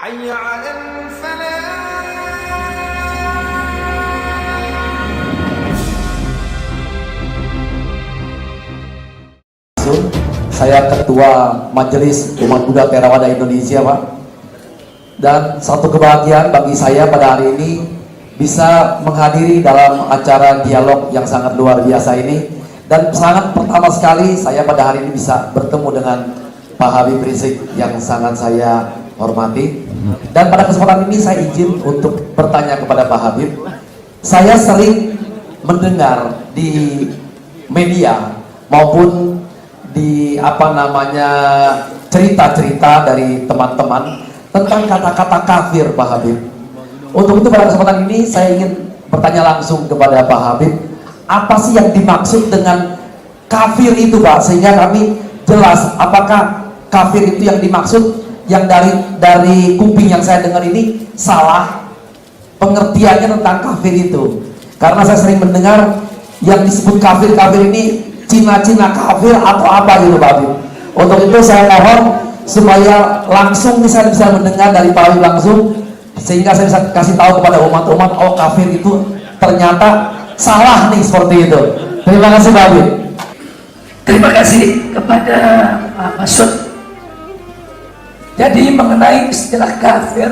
حي على الفلاح. Saya Ketua Majelis Umat Buddha Theravada Indonesia, Pak. Dan satu kebahagiaan bagi saya pada hari ini bisa menghadiri dalam acara dialog yang sangat luar biasa ini. Dan sangat pertama sekali saya pada hari ini bisa bertemu dengan Pak Habib Rizik yang sangat saya hormati. Dan pada kesempatan ini saya izin untuk bertanya kepada Pak Habib. Saya sering mendengar di media maupun di cerita-cerita dari teman-teman tentang kata-kata kafir, Pak Habib. Untuk itu pada kesempatan ini saya ingin bertanya langsung kepada Pak Habib, apa sih yang dimaksud dengan kafir itu, Pak? Sehingga kami jelas apakah kafir itu yang dimaksud yang dari kuping yang saya dengar ini salah pengertiannya tentang kafir itu. Karena saya sering mendengar yang disebut kafir-kafir ini Cina-Cina kafir atau apa gitu, Pak Habib. Untuk itu saya mohon supaya langsung bisa mendengar dari Pak Habib langsung, sehingga saya bisa kasih tahu kepada umat-umat, oh kafir itu ternyata salah nih, seperti itu. Terima kasih, Pak Habib. Terima kasih kepada Pak Masud. Jadi mengenai istilah kafir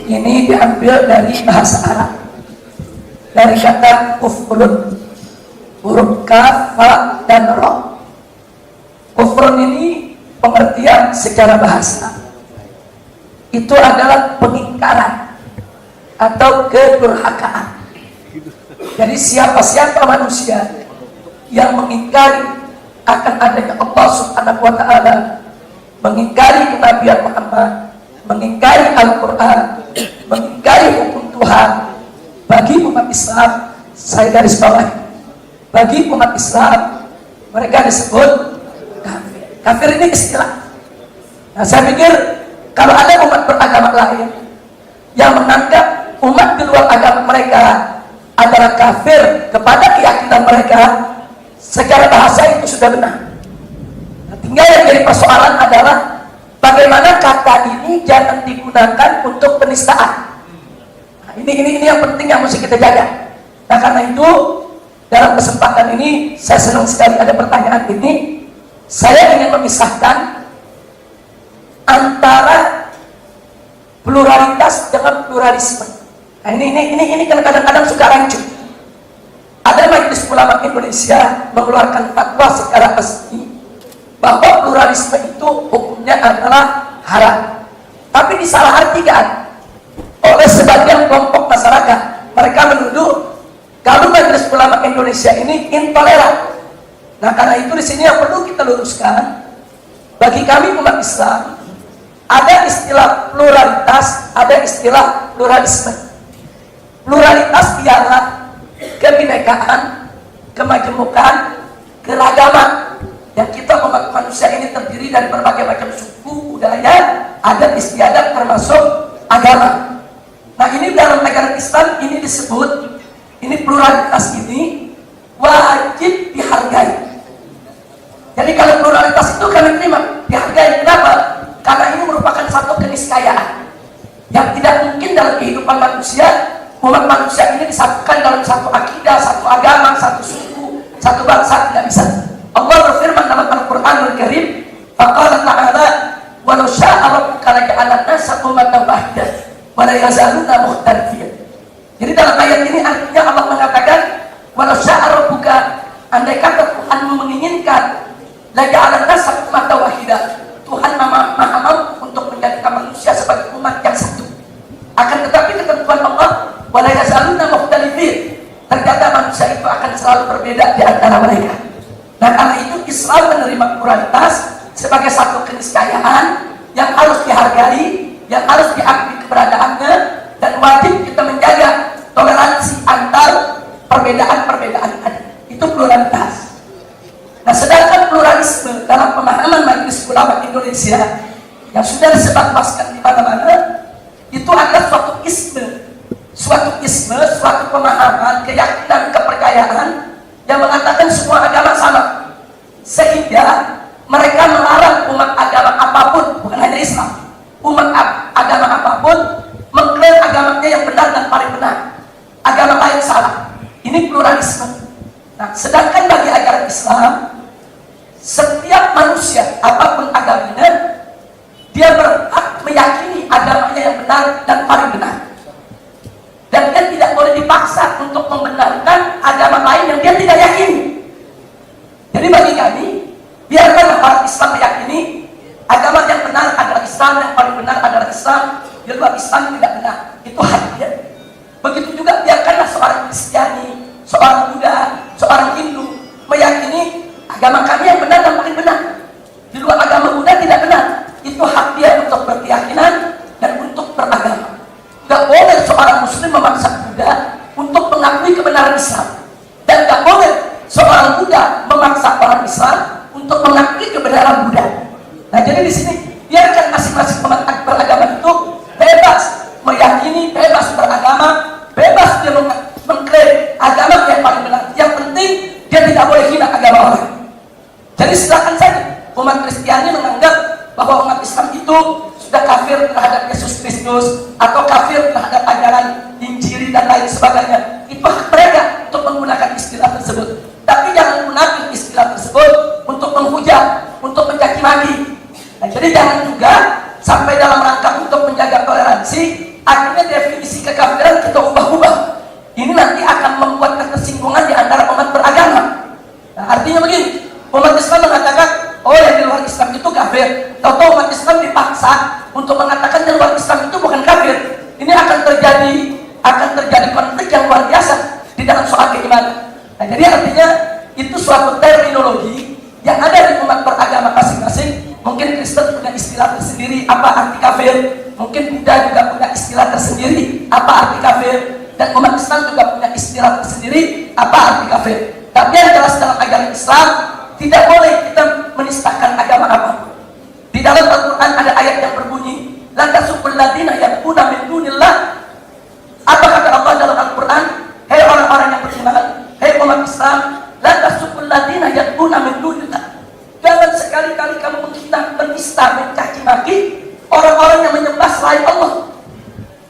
ini diambil dari bahasa Arab, dari kata kufrun, huruf kaf, fa, dan ro. Kufrun ini pengertian secara bahasa itu adalah pengingkaran atau kedurhakaan. Jadi siapa manusia yang mengingkari akan adanya Allah Subhanahu wa Ta'ala, mengingkari kenabian Muhammad, mengingkari Al-Quran, mengingkari hukum Tuhan, bagi umat Islam, saya garis bawahi, bagi umat Islam mereka disebut kafir. Kafir ini istilah. Nah, saya pikir kalau ada umat beragama lain yang menganggap umat di luar agama mereka adalah kafir kepada keyakinan mereka, secara bahasa itu sudah benar. Nah, tinggal yang jadi persoalan adalah bagaimana kata ini jangan digunakan untuk penistaan. Nah, ini yang penting yang mesti kita jaga. Nah, karena itu dalam kesempatan ini saya senang sekali ada pertanyaan ini. Saya ingin memisahkan antara pluralitas dengan pluralisme. Nah, ini kan kadang-kadang suka rancu. Ada Majelis Ulama Indonesia mengeluarkan fatwa secara resmi bahwa pluralisme itu hukumnya adalah haram. Tapi disalahartikan oleh sebagian kelompok masyarakat. Mereka menuduh kalau Majelis Ulama Indonesia ini intoleran. Nah, karena itu di sini yang perlu kita luruskan, bagi kami umat Islam ada istilah pluralitas, ada istilah pluralisme. Pluralitas ialah kebinekaan, kemajemukan, keragaman. Yang kita umat manusia ini terdiri dari berbagai macam suku, budaya, adat istiadat termasuk agama. Nah, ini dalam negara Islam ini disebut, ini pluralitas ini wajib dihargai. Jadi kalau pluralitas itu kami terima, dihargai. Kenapa? Karena ini merupakan satu keniscayaan yang tidak mungkin dalam kehidupan manusia. Umat manusia ini disatukan dalam satu akidah, satu agama, satu suku, satu bangsa, tidak bisa. Allah berfirman dalam Al-Quranul Karim, faqala ta'ala walau sya'a rabbuka laja'ala an-nasa ummatan wahidah wa la yazaluna mukhtalifin. Jadi dalam ayat ini artinya Allah mengatakan walau sya'a rabbuka, andai kata Tuhanmu menginginkan, laja'ala an-nasa ummatan wahidah, Tuhan maha mampu untuk menjadikan manusia sebagai umat yang satu. Akan tetapi ketentuan Allah wala yazaluna mukhtalifin, ternyata manusia itu akan selalu berbeda di antara mereka. Nah, karena itu Islam menerima pluralitas sebagai satu keniscayaan yang harus dihargai, yang harus diakui keberadaannya, dan wajib kita menjaga toleransi antar perbedaan-perbedaan ada. Itu pluralitas. Nah, sedangkan pluralisme dalam pemahaman Majelis Ulama Indonesia yang sudah disebarluaskan di mana-mana, itu adalah suatu isme, suatu pemahaman, keyakinan, kepercayaan yang mengatakan semua agama sama, sehingga mereka melarang umat agama apapun, bukan hanya Islam, umat agama apapun mengklaim agamanya yang benar dan paling benar, agama lain salah. Ini pluralisme. Nah, sedangkan bagi ajaran Islam, setiap manusia apapun agamanya, dia berhak meyakini agamanya yang benar dan paling benar, dan dia tidak boleh dipaksa untuk membenarkan agama lain yang dia tidak yakini. Jadi bagi kami, biarkanlah orang Islam meyakini agama yang benar adalah Islam, yang paling benar adalah Islam, di luar Islam tidak benar. Itu hak dia. Begitu juga biarkanlah seorang Kristiani, seorang Buddha, seorang Hindu meyakini agama kami yang benar dan paling benar, di luar agama Buddha tidak benar. Itu hak dia untuk berkeyakinan dan untuk beragama. Gak boleh seorang Muslim memaksa Buddha untuk mengakui kebenaran Islam, dan gak boleh seorang Buddha memaksa orang Islam untuk mengakui kebenaran Buddha. Nah, jadi di sini biarkan masing-masing umat beragama itu bebas meyakini, bebas beragama, bebas dia mengklaim agama yang paling benar. Yang penting dia tidak boleh hina agama orang. Jadi silakan saja umat Kristiani menganggap bahwa umat Islam itu sudah kafir terhadap Yesus Kristus atau kafir terhadap ajaran Injil dan lain sebagainya. Itu hak mereka untuk menggunakan istilah tersebut. Tapi jangan gunakan istilah tersebut untuk menghujat, untuk mencaci maki. Nah, jadi jangan juga sampai dalam rangka untuk menjaga toleransi, akhirnya definisi kekafiran kita ubah-ubah. Ini nanti akan membuat ketersinggungan di antara umat beragama. Nah, artinya begini, umat Islam mengatakan, oh yang di luar Islam itu kafir. Tahu-tahu umat Islam dipaksa untuk mengatakan di luar Islam itu bukan kafir. Ini akan terjadi konflik yang luar biasa di dalam soal keimanan. Nah, jadi artinya itu suatu terminologi yang ada di umat beragama masing-masing. Mungkin Kristen punya istilah tersendiri apa arti kafir, mungkin Buddha juga punya istilah tersendiri apa arti kafir, dan umat Islam juga punya istilah tersendiri apa arti kafir. Tapi yang jelas dalam agama Islam tidak boleh kita menistakan agama apapun. Di dalam Al-Quran ada ayat yang berbunyi, la tasubul ladina yad'una min dunillah. Apa kata Allah dalam Al-Quran? Hei orang-orang yang beriman, hei umat Islam, la tasubul ladina yad'una min dunillah. Jangan sekali-kali kamu menista, mencaci maki orang-orang yang menyembah selain Allah.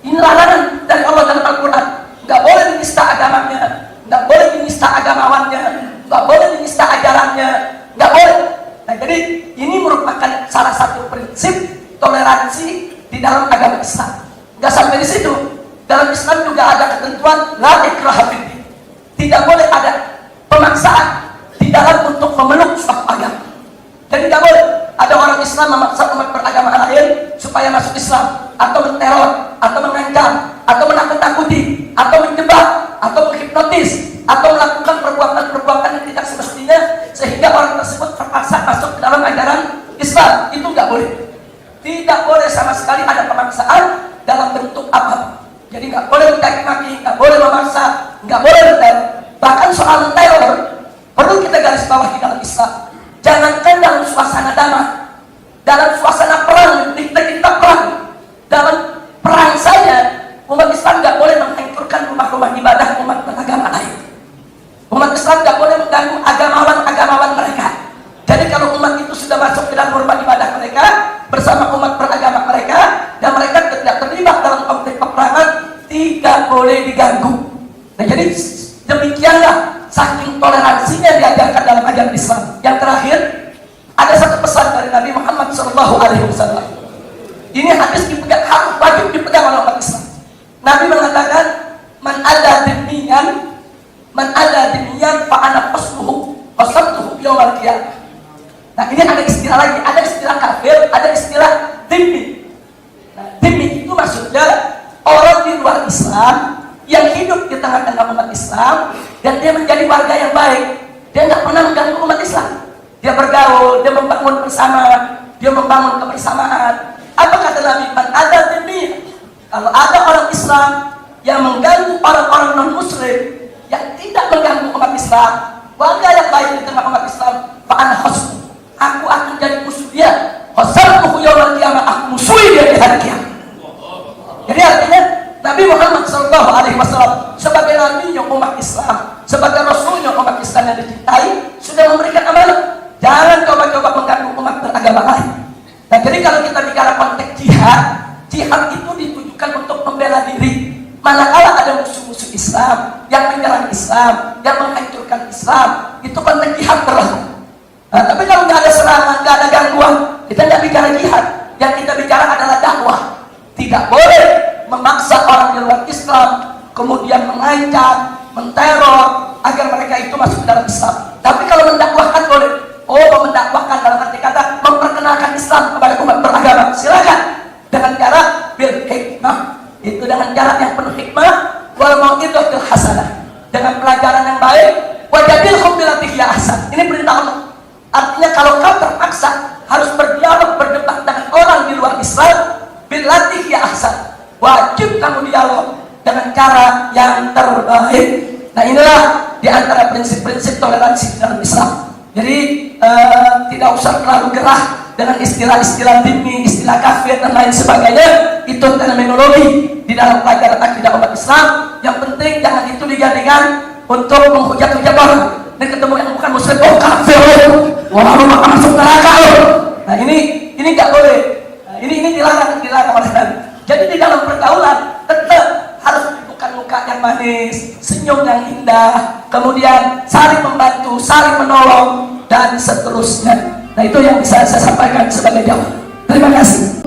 Ini larangan dari Allah dalam Al-Quran. Nggak boleh menista agamanya, nggak boleh menista agamawannya, nggak boleh menista ajarannya, nggak boleh. Nah, jadi ini merupakan salah satu prinsip toleransi di dalam agama Islam. Nggak sampai di situ. Dalam Islam juga ada ketentuan la ikraha fiddin. Tidak boleh ada pemaksaan di dalam untuk memeluk suatu agama. Jadi tidak boleh ada orang Islam memaksa umat beragama lain supaya masuk Islam, atau menteror, atau mengancam, atau menakut-nakuti, atau menjebak, atau menghipnotis, atau melakukan perbuatan-perbuatan yang tidak semestinya sehingga orang tersebut terpaksa masuk ke dalam ajaran Islam. Itu nggak boleh. Tidak boleh sama sekali ada pemaksaan dalam bentuk apa. Jadi nggak boleh mencaci maki, nggak boleh memaksa, nggak boleh menteror. Bahkan soal menteror perlu kita garis bawahi dalam Islam. Jangankan dalam suasana damai, dalam suasana perang, kita perang, dalam perang saja umat Islam nggak boleh menghancurkan rumah-rumah ibadah umat beragama lain. Umat Islam nggak boleh mengganggu agamawan mereka. Jadi kalau umat itu sudah masuk ke dalam rumah ibadah mereka bersama umat beragama mereka, dan mereka tidak terlibat dalam konflik peperangan, tidak boleh diganggu. Nah, jadi demikianlah saking toleransinya diajarkan dalam ajaran Islam. Yang terakhir, ada satu pesan dari Nabi Muhammad SAW. Ini hadis dipegang, harus wajib dipegang oleh umat Islam. Nabi mengatakan, man ada demiyan fa'ana qasabtuhu yawmal qiyamah. Nah, ini ada istilah lagi, ada istilah kafir, ada istilah dhimmi. Nah, dhimmi itu maksudnya orang di luar Islam yang hidup di tengah-tengah umat Islam, dan dia menjadi warga yang baik. Dia nggak pernah mengganggu umat Islam. Dia bergaul, dia membangun bersama, dia membangun kebersamaan. Apa kata Nabi? Man ada demi, kalau ada orang Islam yang mengganggu orang-orang non-Muslim, yang tidak mengganggu umat Islam, warga yang baik di tengah umat Islam, fa'ana khasbu, aku akan jadi musuh dia. Khasabtuhu yawmal qiyamah, aku musuhi dia di hari kiamat. Jadi artinya Nabi Muhammad SAW sebagai nabinya umat Islam, sebagai rasulnya umat Islam yang dicintai, sudah memberikan amanah. Jangan coba-coba mengganggu umat beragama lain. Nah, jadi kalau kita bicara konteks jihad itu membela diri. Manakala ada musuh-musuh Islam yang menyerang Islam, yang menghancurkan Islam, itu konteks jihad berlaku. Nah, tapi kalau nggak ada serangan, nggak ada gangguan, kita nggak bicara jihad. Yang kita bicara adalah dakwah. Tidak boleh memaksa orang di luar Islam, kemudian mengancam, menteror agar mereka itu masuk dalam Islam. Tapi kalau mendakwahkan boleh. Oh, mendakwahkan dalam arti kata memperkenalkan Islam kepada umat beragama, silakan dengan cara bil hikmah, itu dengan cara yang penuh hikmah, wal mau'izatil hasanah, dengan pelajaran yang baik, wajadilhum billati hiya ahsan. Ini perintah Allah. Artinya kalau kau terpaksa harus berdialog, berdebat dengan orang di luar Islam, billati hiya ahsan, wajib kamu dialog dengan cara yang terbaik. Nah, inilah di antara prinsip-prinsip toleransi dalam Islam. Jadi tidak usah terlalu gerah dengan istilah-istilah dini, istilah kafir dan lain sebagainya. Itu terminologi di dalam pelajaran akidah umat Islam. Yang penting jangan itu dijadikan untuk menghujat-hujat orang. Dan ketemu yang bukan muslim, oh kafir, wah lu makan masuk neraka lo. Nah ini nggak boleh. Nah, ini dilarang oleh Nabi. Jadi di dalam pergaulan tetap harus bukan muka yang manis, senyum yang indah, kemudian saling membantu, saling menolong, dan seterusnya. Nah, itu yang bisa saya sampaikan sebagai jawab. Terima kasih.